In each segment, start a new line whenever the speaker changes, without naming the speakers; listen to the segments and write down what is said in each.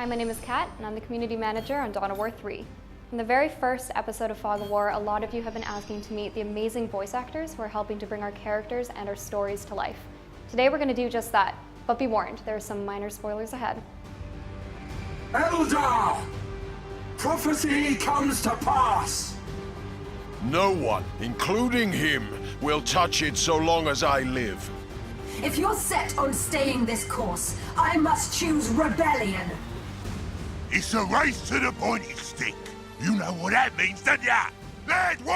Hi, my name is Kat, and I'm the Community Manager on DOW III. In the very first episode of Fog of War, a lot of you have been asking to meet the amazing voice actors who are helping to bring our characters and our stories to life. Today we're going to do just that, but be warned, there are some minor spoilers ahead.
Elder! Prophecy comes to pass!
No one, including him, will touch it so long as I live.
If you're set on staying this course, I must choose rebellion.
It's a race to the pointy stick. You know what that means, don't ya? Let war!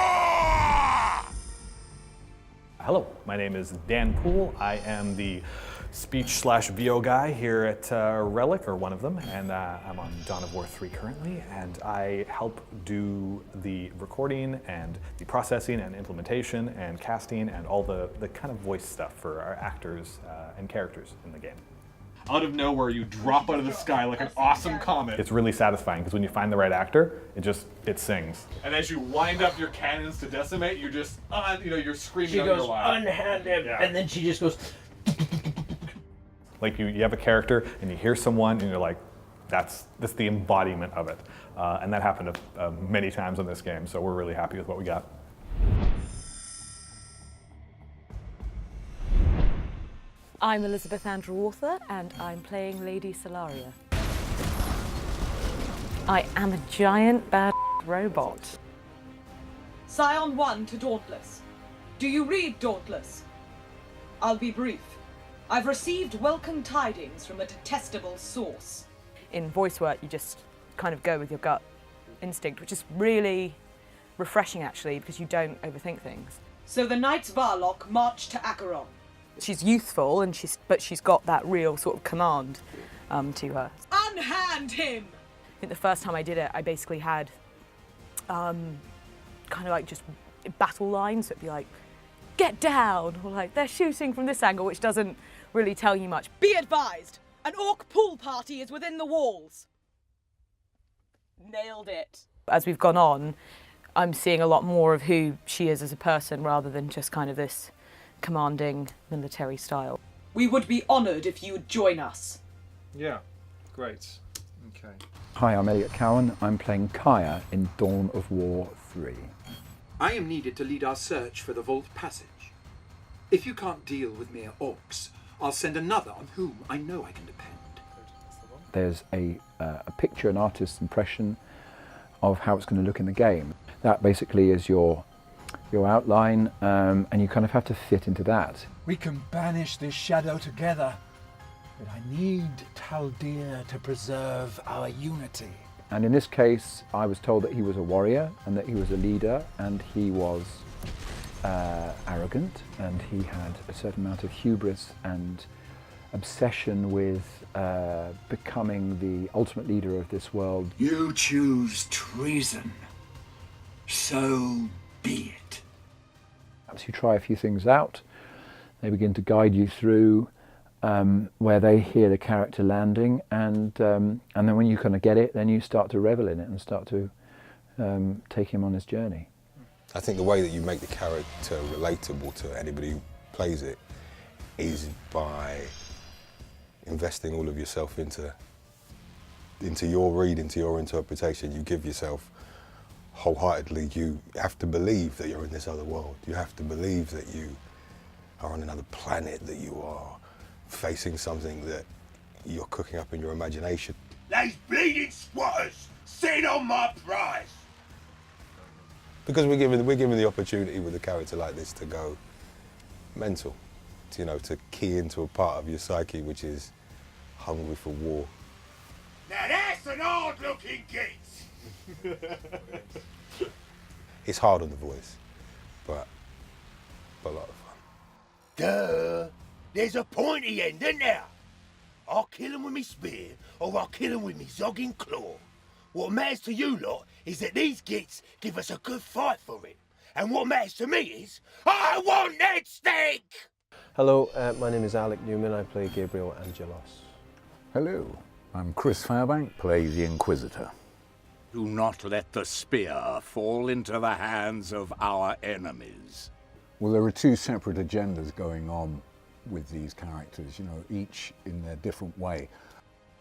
Hello, my name is Dan Poole. I am the speech/VO guy here at Relic, or one of them, and I'm on Dawn of War 3 currently, and I help do the recording and the processing and implementation and casting and all the kind of voice stuff for our actors and characters in the game.
Out of nowhere, you drop out of the sky like an awesome comet.
It's really satisfying because when you find the right actor, it sings.
And as you wind up your cannons to decimate, you're just, you're screaming
She
out your
goes,
loud.
unhand him, and then she just goes.
Like you have a character and you hear someone and you're like, that's the embodiment of it. And that happened many times in this game, so we're really happy with what we got.
I'm Elizabeth Andrew Author, and I'm playing Lady Solaria. I am a giant bad robot.
Scion 1 to Dauntless. Do you read Dauntless? I'll be brief. I've received welcome tidings from a detestable source.
In voice work, you just kind of go with your gut instinct, which is really refreshing, actually, because you don't overthink things.
So the Knights Varlock march to Acheron.
She's youthful, but she's got that real sort of command to her.
Unhand him!
I think the first time I did it, I basically had kind of like just battle lines. So it'd be like, get down, or like, they're shooting from this angle, which doesn't really tell you much.
Be advised, an orc pool party is within the walls. Nailed it.
As we've gone on, I'm seeing a lot more of who she is as a person rather than just kind of this commanding military style.
We would be honoured if you would join us.
Yeah, great. Okay.
Hi, I'm Elliot Cowan. I'm playing Kaya in Dawn of War 3.
I am needed to lead our search for the Vault Passage. If you can't deal with mere orcs, I'll send another on whom I know I can depend.
There's a picture, an artist's impression of how it's going to look in the game. That basically is your outline, and you kind of have to fit into that.
We can banish this shadow together, but I need Taldir to preserve our unity.
And in this case, I was told that he was a warrior and that he was a leader, and he was arrogant, and he had a certain amount of hubris and obsession with becoming the ultimate leader of this world.
You choose treason. So be it.
As you try a few things out, they begin to guide you through where they hear the character landing, and then when you kind of get it, then you start to revel in it and start to take him on his journey.
I think the way that you make the character relatable to anybody who plays it is by investing all of yourself into your read, into your interpretation. You give yourself wholeheartedly. You have to believe that you're in this other world. You have to believe that you are on another planet, that you are facing something that you're cooking up in your imagination.
Those bleeding squatters, sit on my prize!
Because we're given the opportunity with a character like this to go mental, to key into a part of your psyche which is hungry for war.
Now that's an hard-looking git!
It's hard on the voice, but a lot of fun.
Duh! There's a pointy end, isn't there? I'll kill him with me spear, or I'll kill him with me zogging claw. What matters to you lot is that these gits give us a good fight for it. And what matters to me is, I want that steak!
Hello, my name is Alec Newman. I play Gabriel Angelos.
Hello, I'm Chris Fairbank, play the Inquisitor.
Do not let the spear fall into the hands of our enemies.
Well, there are two separate agendas going on with these characters, each in their different way.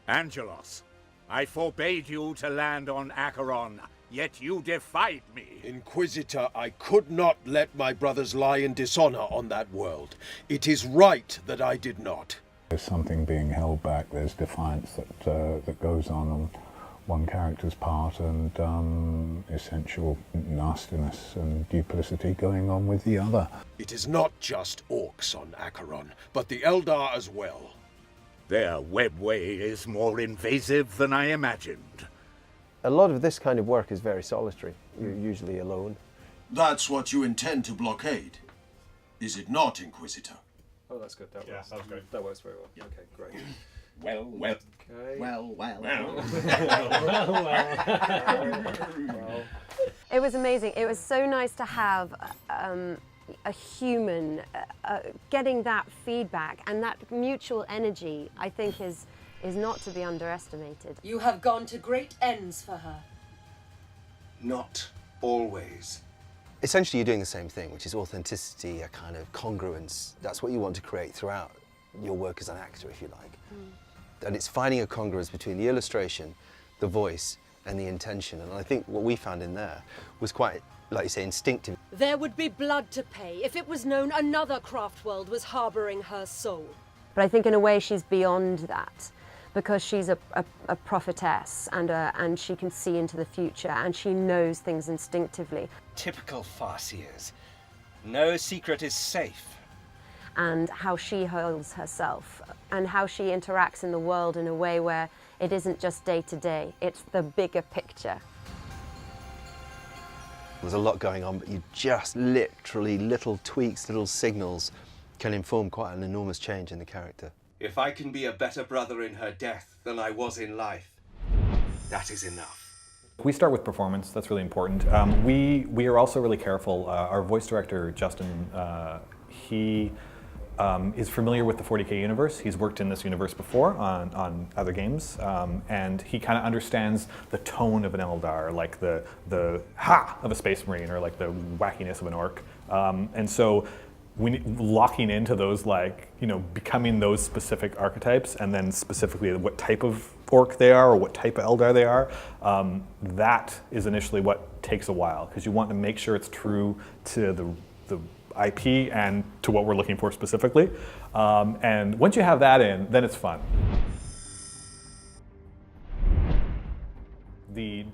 Angelos, I forbade you to land on Acheron, yet you defied me.
Inquisitor, I could not let my brothers lie in dishonor on that world. It is right that I did not.
There's something being held back, there's defiance that goes on one character's part, and essential nastiness and duplicity going on with the other.
It is not just orcs on Acheron, but the Eldar as well.
Their webway is more invasive than I imagined.
A lot of this kind of work is very solitary. You're usually alone.
That's what you intend to blockade, is it not, Inquisitor?
Oh, that's good. That was great. That works very well. Yeah. Okay, great.
Well.
Okay.
Well.
It was amazing. It was so nice to have a human getting that feedback, and that mutual energy, I think, is not to be underestimated.
You have gone to great ends for her.
Not always.
Essentially, you're doing the same thing, which is authenticity, a kind of congruence. That's what you want to create throughout your work as an actor, if you like. And it's finding a congruence between the illustration, the voice, and the intention. And I think what we found in there was quite, like you say, instinctive.
There would be blood to pay if it was known another Craftworld was harboring her soul.
But I think in a way she's beyond that, because she's a prophetess, and she can see into the future, and she knows things instinctively.
Typical farseers. No secret is safe.
And how she holds herself, and how she interacts in the world in a way where it isn't just day to day, it's the bigger picture.
There's a lot going on, but you just literally, little tweaks, little signals can inform quite an enormous change in the character.
If I can be a better brother in her death than I was in life, that is enough.
We start with performance. That's really important. We are also really careful. Our voice director, Justin, he is familiar with the 40K universe. He's worked in this universe before on other games, and he kind of understands the tone of an Eldar, like the ha of a Space Marine, or like the wackiness of an orc. And so locking into those, like, you know, becoming those specific archetypes, and then specifically what type of orc they are or what type of Eldar they are, that is initially what takes a while, because you want to make sure it's true to the IP and to what we're looking for specifically. And once you have that in, then it's fun. The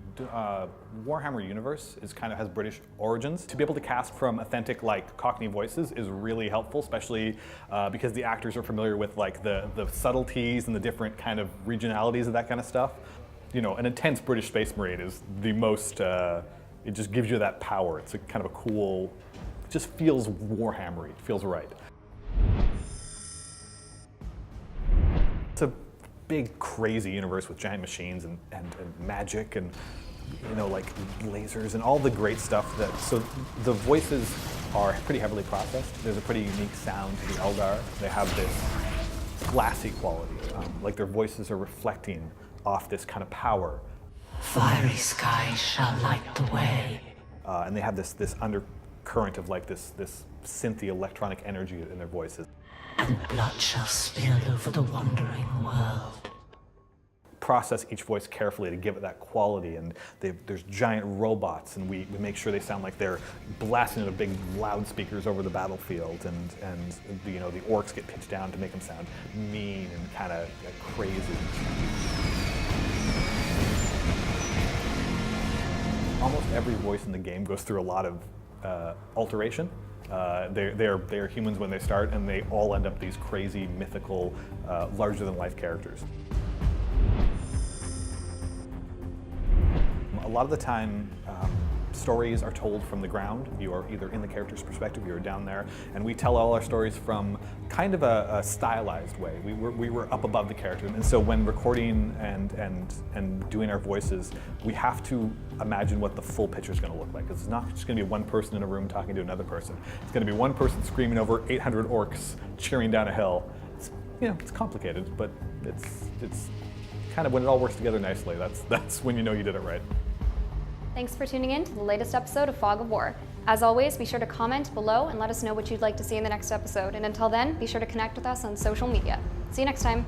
Warhammer universe has British origins. To be able to cast from authentic, like, Cockney voices is really helpful, especially because the actors are familiar with, like, the subtleties and the different kind of regionalities of that kind of stuff. You know, an intense British Space Marine is the most, it just gives you that power. It's a kind of a cool, it just feels Warhammery, it feels right. It's a big, crazy universe with giant machines and magic and, you know, like lasers and all the great stuff so the voices are pretty heavily processed. There's a pretty unique sound to the Eldar. They have this glassy quality, like their voices are reflecting off this kind of power.
Fiery skies shall light the way.
And they have this undercurrent of, like, this synthy electronic energy in their voices.
And blood shall spill over the wandering world.
Process each voice carefully to give it that quality, and there's giant robots, and we make sure they sound like they're blasting into big loudspeakers over the battlefield, and you know, the orcs get pitched down to make them sound mean and kind of crazy. Almost every voice in the game goes through a lot of alteration. They're humans when they start, and they all end up these crazy, mythical, larger-than-life characters. A lot of the time, stories are told from the ground. You are either in the character's perspective, you are down there, and we tell all our stories from kind of a stylized way. We were up above the character, and so when recording and doing our voices, we have to imagine what the full picture is going to look like. It's not just going to be one person in a room talking to another person. It's going to be one person screaming over 800 orcs cheering down a hill. It's, you know, it's complicated, but it's kind of when it all works together nicely. That's when you know you did it right.
Thanks for tuning in to the latest episode of Fog of War. As always, be sure to comment below and let us know what you'd like to see in the next episode. And until then, be sure to connect with us on social media. See you next time.